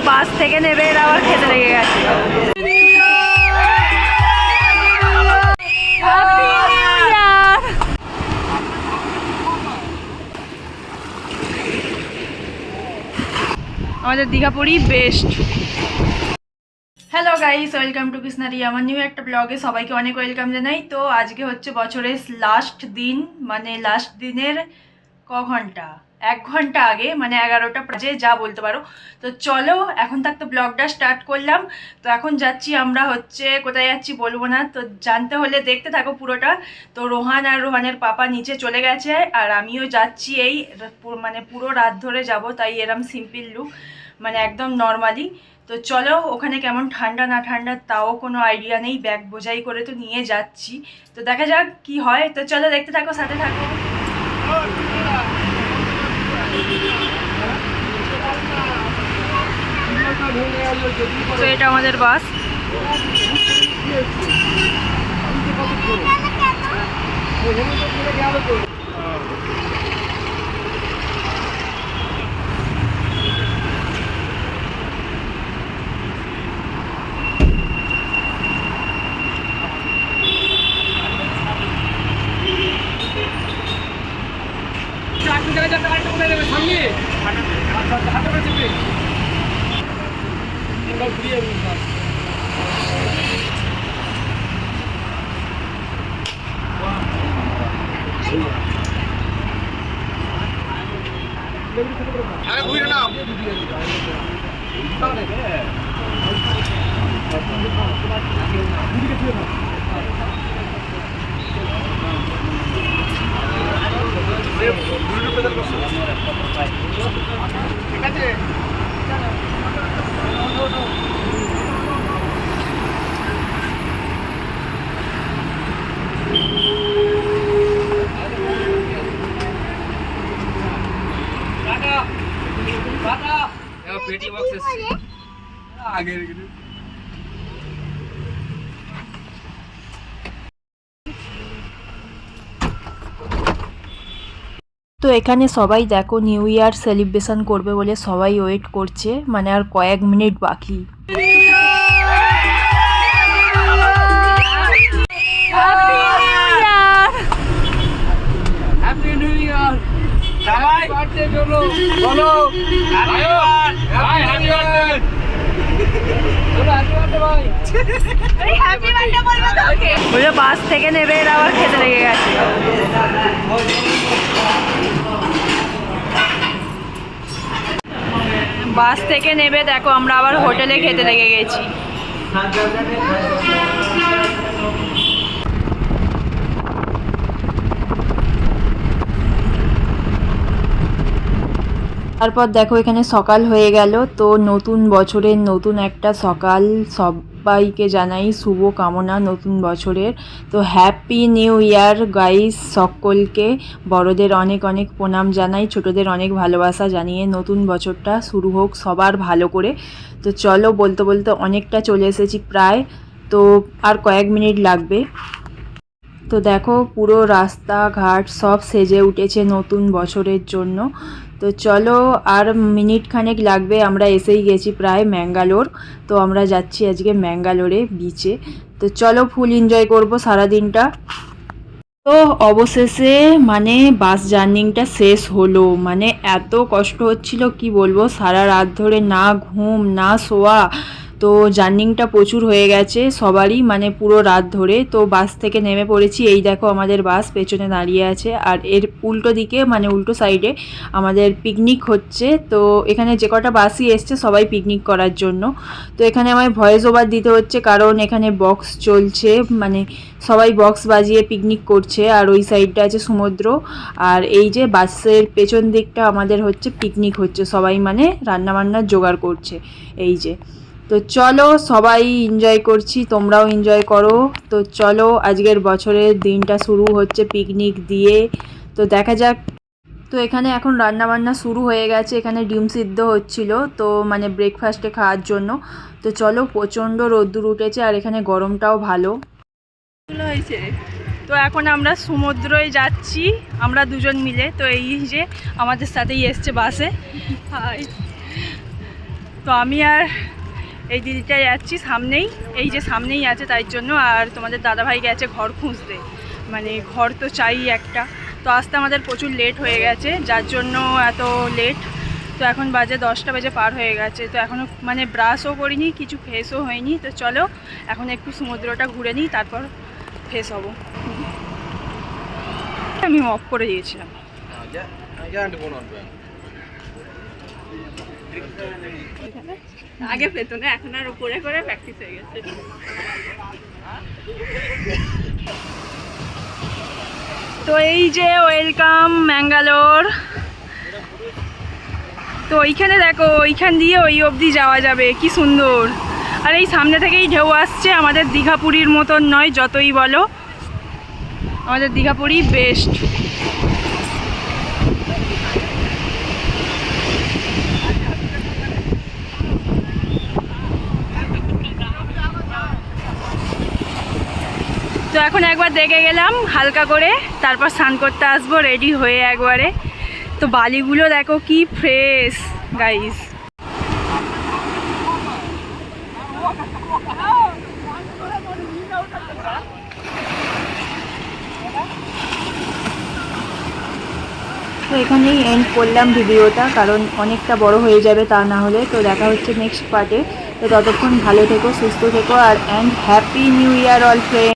বাস থেকে নেবে এরা আবার খেতে লেগে গেছে। আমাদের দীঘাপুরি best. Hello guys, welcome to কৃষ্ণারি। আমার নিউ একটা ব্লগে সবাইকে অনেক ওয়েলকাম জানাই। তো আজকে হচ্ছে বছরের লাস্ট দিন, মানে লাস্ট দিনের ঘন্টা 1 ঘন্টা আগে, মানে 11টা বাজে যা বলতে পারো। তো চলো এখন থাকতে ব্লগটা স্টার্ট করলাম। তো এখন যাচ্ছি আমরা, হচ্ছে কোথায় যাচ্ছি বলবো না, তো জানতে হলে দেখতে থাকো পুরোটা। তো রোহান আর রোহানের পাপা নিচে চলে গেছে আর আমিও যাচ্ছি, এই মানে পুরো রাত ধরে যাব, তাই এরম সিম্পল লুক, মানে একদম নর্মালি। তো চলো, ওখানে কেমন ঠান্ডা না ঠান্ডা তাও কোনো আইডিয়া নেই, ব্যাগ বোঝাই করে তো নিয়ে যাচ্ছি। তো দেখা যাক কি হয়। তো চলো দেখতে থাকো, সাথে থাকো। তো এটা আমাদের বাস। তো এখানে সবাই দেখো নিউ ইয়ার সেলিব্রেশন করবে বলে সবাই ওয়েট করছে, মানে আর কয়েক মিনিট বাকি। বাস থেকে নেবে এরা আবার খেতে লেগে গেছে। বাস থেকে নেবে দেখো আমরা আবার হোটেলে খেতে লেগে গেছি। তারপর দেখো এখানে সকাল হয়ে গেল। তো নতুন বছরের নতুন একটা সকাল, সবাইকে জানাই শুভ কামনা নতুন বছরের। তো হ্যাপি নিউ ইয়ার গাইস, সকলকে বড়দের অনেক অনেক প্রণাম জানাই, ছোটদের অনেক ভালোবাসা জানিয়ে নতুন বছরটা শুরু হোক সবার ভালো করে। তো চলো বলতে বলতে অনেকটা চলে এসেছি প্রায়, তো আর কয়েক মিনিট লাগবে। তো দেখো পুরো রাস্তাঘাট সব সেজে উঠেছে নতুন বছরের জন্য। তো চলো আর মিনিট খানেক লাগবে, আমরা এসেই গেছি প্রায় ম্যাঙ্গালোর। তো আমরা যাচ্ছি আজকে ম্যাঙ্গালোরে বিচে। তো চলো ফুল এনজয় করবো সারাদিনটা। তো অবশেষে মানে বাস জার্নিংটা শেষ হলো, মানে এত কষ্ট হচ্ছিল কি বলবো, সারা রাত ধরে না ঘুম না শোয়া। তো জার্নিংটা প্রচুর হয়ে গেছে সবারই, মানে পুরো রাত ধরে। তো বাস থেকে নেমে পড়েছি, এই দেখো আমাদের বাস পেছনে দাঁড়িয়ে আছে, আর এর উল্টো দিকে মানে উল্টো সাইডে আমাদের পিকনিক হচ্ছে। তো এখানে যে কটা বাসই এসছে সবাই পিকনিক করার জন্য। তো এখানে আমায় ভয়েস ওভার দিতে হচ্ছে কারণ এখানে বক্স চলছে, মানে সবাই বক্স বাজিয়ে পিকনিক করছে। আর ওই সাইডটা আছে সমুদ্র, আর এই যে বাসের পেছন দিকটা আমাদের হচ্ছে পিকনিক হচ্ছে, সবাই মানে রান্নাবান্নার জোগাড় করছে এই যে। তো চলো সবাই এনজয় করছি, তোমরাও এনজয় করো। তো চলো আজকের বছরের দিনটা শুরু হচ্ছে পিকনিক দিয়ে, তো দেখা যাক। তো এখানে এখন রান্নাবান্না শুরু হয়ে গেছে, এখানে ডিম সিদ্ধ হচ্ছিল, তো মানে ব্রেকফাস্টে খাওয়ার জন্য। তো চলো প্রচণ্ড রোদ্দুর উঠেছে আর এখানে গরমটাও ভালো হয়েছে। তো এখন আমরা সমুদ্রয় যাচ্ছি, আমরা দুজন মিলে। তো এই যে আমাদের সাথেই এসছে বাসে। হাই, তো আমি আর এই দিদিটা যাচ্ছি সামনেই, এই যে সামনেই আছে তাই জন্য। আর তোমাদের দাদাভাই গেছে ঘর খুঁজতে, মানে ঘর তো চাই একটা। তো আসতে আমাদের প্রচুর লেট হয়ে গেছে, যার জন্য এত লেট। তো এখন বাজে 10টা বাজে পার হয়ে গেছে। তো এখনও মানে ব্রাশও করিনি, কিছু ফ্রেশও হয়নি। তো চলো এখন একটু সমুদ্রটা ঘুরে নিই, তারপর ফ্রেশ হব। আমি অফ করে দিয়েছিলাম। আগে পেতো না, এখন আর উপরে করে প্র্যাকটিস হয়ে গেছে। তো এই যে ওয়েলকাম ম্যাঙ্গালোর। তো ওইখানে দেখো, ওইখান দিয়ে ওই অবধি যাওয়া যাবে, কি সুন্দর। আর এই সামনে থেকেই ঢেউ আসছে, আমাদের দীঘাপুরীর মতন নয়, যতই বলো আমাদের দীঘাপুরী বেস্ট। তো এখন একবার দেখে গেলাম হালকা করে, তারপর স্নান করতে আসবো রেডি হয়ে একবারে। তো বালিগুলো দেখো কি ফ্রেশ গাইস। তো এখানেই এন্ড করলাম ভিডিওটা, কারণ অনেকটা বড় হয়ে যাবে তা না হলে। তো দেখা হচ্ছে নেক্সট পার্টে। তো ততক্ষণ ভালো থেকো, সুস্থ থেকো, আর happy new year all friend.